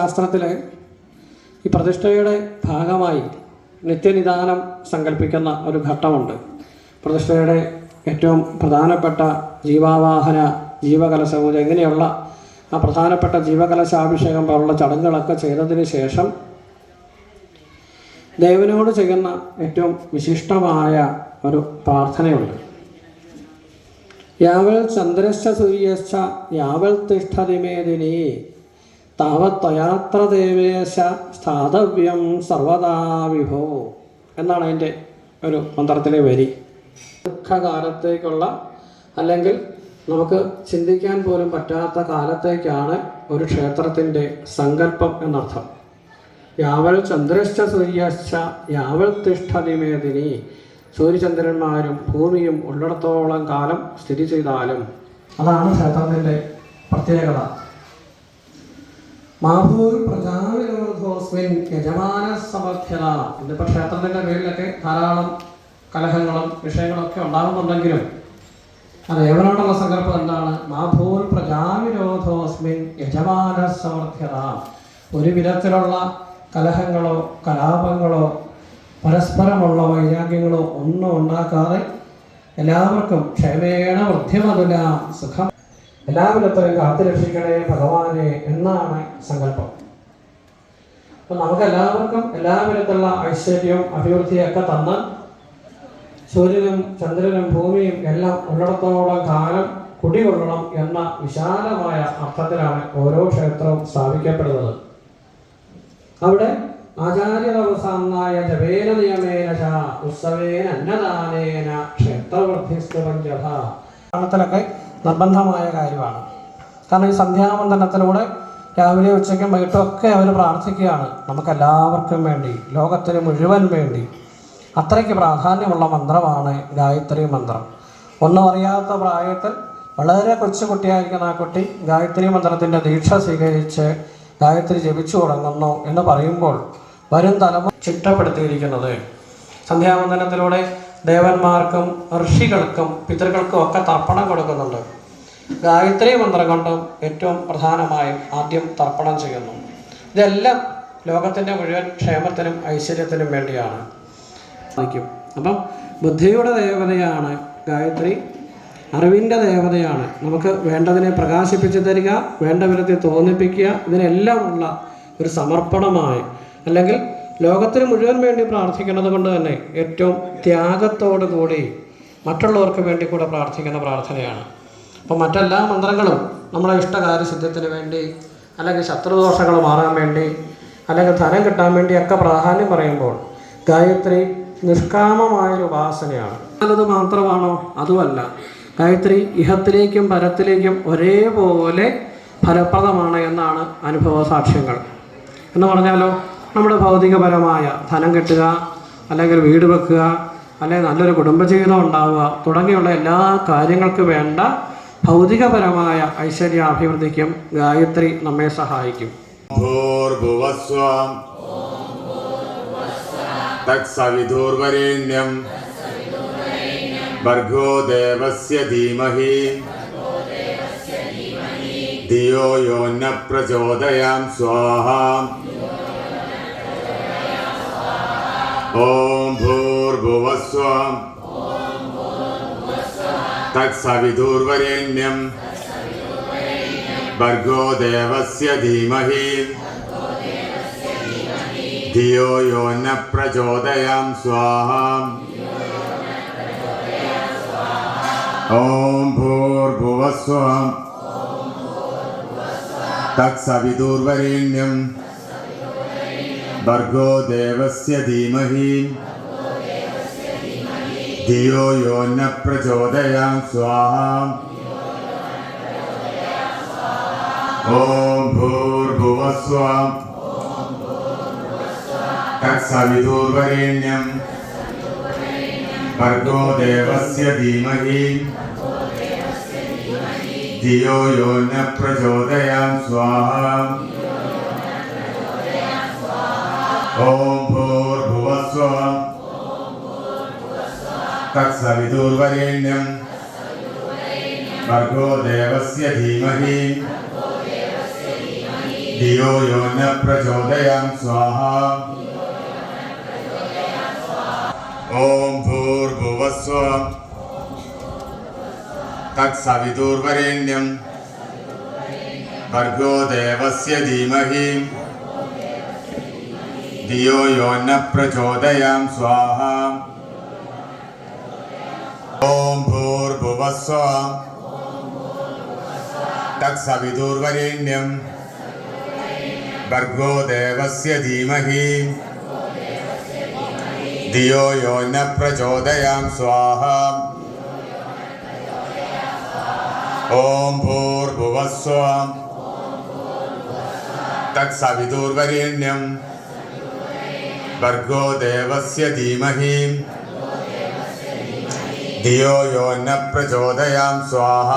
ശാസ്ത്രത്തിലെ ഈ പ്രതിഷ്ഠയുടെ ഭാഗമായി നിത്യനിദാനം സങ്കല്പിക്കുന്ന ഒരു ഘട്ടമുണ്ട്. പ്രതിഷ്ഠയുടെ ഏറ്റവും പ്രധാനപ്പെട്ട ജീവാവാഹന, ജീവകലശപൂജ ഇങ്ങനെയുള്ള ആ പ്രധാനപ്പെട്ട ജീവകലശാഭിഷേകം പോലുള്ള ചടങ്ങുകളൊക്കെ ചെയ്തതിന് ശേഷം ദേവനോട് ചെയ്യുന്ന ഏറ്റവും വിശിഷ്ടമായ ഒരു പ്രാർത്ഥനയുണ്ട്. യാവൽ ചന്ദ്രശ്ച സൂര്യശ്ച യാവൽ തിഷ്ഠതിമേദിനി താവത്തയാത്ര ദേവേശ സ്ഥാതവ്യം സർവദാ വിഭോ എന്നാണ് അതിൻ്റെ ഒരു മന്ത്രത്തിലെ വരി. ദുഃഖകാലത്തേക്കുള്ള അല്ലെങ്കിൽ നമുക്ക് ചിന്തിക്കാൻ പോലും പറ്റാത്ത കാലത്തേക്കാണ് ഒരു ക്ഷേത്രത്തിൻ്റെ സങ്കല്പം എന്നർത്ഥം. യാവൽ ചന്ദ്രശ്ച സൂര്യശ്ച യാവൽ തിഷ്ഠതിമേദിനി, സൂര്യചന്ദ്രന്മാരും ഭൂമിയും ഉള്ളിടത്തോളം കാലം സ്ഥിതി ചെയ്താലും. അതാണ് ക്ഷേത്രത്തിൻ്റെ പ്രത്യേകത. മാഭൂർ പ്രജാവിരോധോസ്മിൻ യജമാന സമർത്ഥ്യത. ഇന്നിപ്പോൾ ക്ഷേത്രത്തിൻ്റെ പേരിലൊക്കെ ധാരാളം കലഹങ്ങളും വിഷയങ്ങളൊക്കെ ഉണ്ടാകുന്നുണ്ടെങ്കിലും അത് ദേവനോടുള്ള സങ്കല്പം എന്താണ്? മാഭൂർ പ്രജാവിരോധോസ്മിൻ യജമാന സമർത്ഥ്യത. ഒരു വിധത്തിലുള്ള കലഹങ്ങളോ കലാപങ്ങളോ പരസ്പരമുള്ള വൈരാഗ്യങ്ങളോ ഒന്നും ഉണ്ടാക്കാതെ എല്ലാവർക്കും ക്ഷേമേണ വൃദ്ധ്യമതുല സുഖം, എല്ലാവിധത്തിലും കാത്തുരക്ഷിക്കണേ ഭഗവാനെ എന്നാണ് സങ്കല്പം. അപ്പം നമുക്ക് എല്ലാവർക്കും എല്ലാവിധത്തിലുള്ള ഐശ്വര്യവും അഭിവൃദ്ധിയൊക്കെ തന്ന് സൂര്യനും ചന്ദ്രനും ഭൂമിയും എല്ലാം ഉള്ളിടത്തോളം കാലം കുടികൊള്ളണം എന്ന വിശാലമായ അർത്ഥത്തിലാണ് ഓരോ ക്ഷേത്രവും സ്ഥാപിക്കപ്പെടുന്നത്. അവിടെ ആചാര്യവസാനായ ജപേന നിയമേന ഉത്സവേന അന്നദാനേന ക്ഷേത്രവൃദ്ധിസ്തു പഞ്ചഭ ത്തിലൊക്കെ നിർബന്ധമായ കാര്യമാണ്. കാരണം ഈ സന്ധ്യാവന്ദനത്തിലൂടെ രാവിലെ ഉച്ചയ്ക്കും വൈകിട്ടും ഒക്കെ അവർ പ്രാർത്ഥിക്കുകയാണ് നമുക്കെല്ലാവർക്കും വേണ്ടി, ലോകത്തിന് മുഴുവൻ വേണ്ടി. അത്രയ്ക്ക് പ്രാധാന്യമുള്ള മന്ത്രമാണ് ഗായത്രി മന്ത്രം. ഒന്നും അറിയാത്ത പ്രായത്തിൽ വളരെ കൊച്ചുകുട്ടിയായിരിക്കുന്ന ആ കുട്ടി ഗായത്രി മന്ത്രത്തിൻ്റെ ദീക്ഷ സ്വീകരിച്ച് ഗായത്രി ജപിച്ചു തുടങ്ങുന്നു എന്ന് പറയുമ്പോൾ വരും തലമുറ ചിട്ടപ്പെടുത്തിയിരിക്കുന്നത് സന്ധ്യാവന്ദനത്തിലൂടെ ദേവന്മാർക്കും ഋഷികൾക്കും പിതൃകൾക്കും ഒക്കെ തർപ്പണം കൊടുക്കുന്നുണ്ട്. ഗായത്രി മന്ത്രം കൊണ്ടും ഏറ്റവും പ്രധാനമായും ആദ്യം തർപ്പണം ചെയ്യുന്നു. ഇതെല്ലാം ലോകത്തിൻ്റെ മുഴുവൻ ക്ഷേമത്തിനും ഐശ്വര്യത്തിനും വേണ്ടിയാണ്. അപ്പം ബുദ്ധിയുടെ ദേവതയാണ് ഗായത്രി, അറിവിൻ്റെ ദേവതയാണ്. നമുക്ക് വേണ്ടതിനെ പ്രകാശിപ്പിച്ചു തരിക, വേണ്ട വിധത്തിൽ തോന്നിപ്പിക്കുക, ഇതിനെല്ലാം ഉള്ള ഒരു സമർപ്പണമായി അല്ലെങ്കിൽ ലോകത്തിന് മുഴുവൻ വേണ്ടി പ്രാർത്ഥിക്കുന്നത് കൊണ്ട് തന്നെ ഏറ്റവും ത്യാഗത്തോടു കൂടി മറ്റുള്ളവർക്ക് വേണ്ടി കൂടെ പ്രാർത്ഥിക്കുന്ന പ്രാർത്ഥനയാണ്. അപ്പോൾ മറ്റെല്ലാ മന്ത്രങ്ങളും നമ്മളെ ഇഷ്ടകാര്യസിദ്ധ്യത്തിന് വേണ്ടി അല്ലെങ്കിൽ ശത്രുദോഷങ്ങൾ മാറാൻ വേണ്ടി അല്ലെങ്കിൽ ധനം കിട്ടാൻ വേണ്ടിയൊക്കെ പ്രാധാന്യം പറയുമ്പോൾ ഗായത്രി നിഷ്കാമമായൊരു ഉപാസനയാണ്. അത് മാത്രമാണോ? അതുമല്ല. ഗായത്രി ഇഹത്തിലേക്കും പരത്തിലേക്കും ഒരേപോലെ ഫലപ്രദമാണ് എന്നാണ് അനുഭവ സാക്ഷ്യങ്ങൾ. എന്ന് പറഞ്ഞാലോ, നമ്മുടെ ഭൗതികപരമായ ധനം കിട്ടുക, അല്ലെങ്കിൽ വീട് വെക്കുക, അല്ലെങ്കിൽ നല്ലൊരു കുടുംബജീവിതം ഉണ്ടാവുക തുടങ്ങിയുള്ള എല്ലാ കാര്യങ്ങൾക്ക് വേണ്ട ഭൗതികപരമായ ഐശ്വര്യാഭിവൃദ്ധിക്കും ഗായത്രി നമ്മെ സഹായിക്കും. തത്സവിതുർവരേണ്യം ഭർഗോ ദേവസ്യ ധീമഹി ധിയോ യോ ന പ്രചോദയാം സ്വാഹ. ഓം ഭൂർഭുവസ്വം തത്സവിതുർവരേണ്യം ഭർഗോ ദേവസ്യ ധീമഹി ധിയോ യോ ന പ്രചോദയാം സ്വാഹ. ഓം ഭൂർഭുവസ്വം തത്സവിതുർവരേണ്യം ഭർഗോ ദേവസ്യ ധീമഹി ധിയോ യോ ന പ്രചോദയാം സ്വാഹ. ഓം ഭൂർഭുവസ്വം തത്സവിതുർവരേണ്യം ഭർഗോ ദേവസ്യ ധീമഹി ധിയോ യോ ന പ്രചോദയാം സ്വാഹ. ഓം ഭൂർഭുവസ്വം തത്സവിതുർവരേണ്യം ഭർഗോ ദേവസ്യ ധീമഹി ധിയോ യോ ന പ്രചോദയാം സ്വാഹ. ഓം ഭൂർഭുവസ്വം തത്സവിതുർവരേണ്യം ഭർഗോ ദേവസ്യ ധീമഹി ധിയോ യോ ന പ്രചോദയാം സ്വാഹ. ഓം ഭൂർഭുവസ്വം തത്സവിതുർവരേണ്യം ഭർഗോ ദേവസ്യ ധീമഹി ധിയോ യോ ന പ്രചോദയാം സ്വാഹ. ഓം ഭൂർഭുവസ്വം തത്സവിതുർവരേണ്യം ഭർഗോ ദേവസ്യ ധീമഹി ധിയോ യോ ന പ്രചോദയാം സ്വാഹ.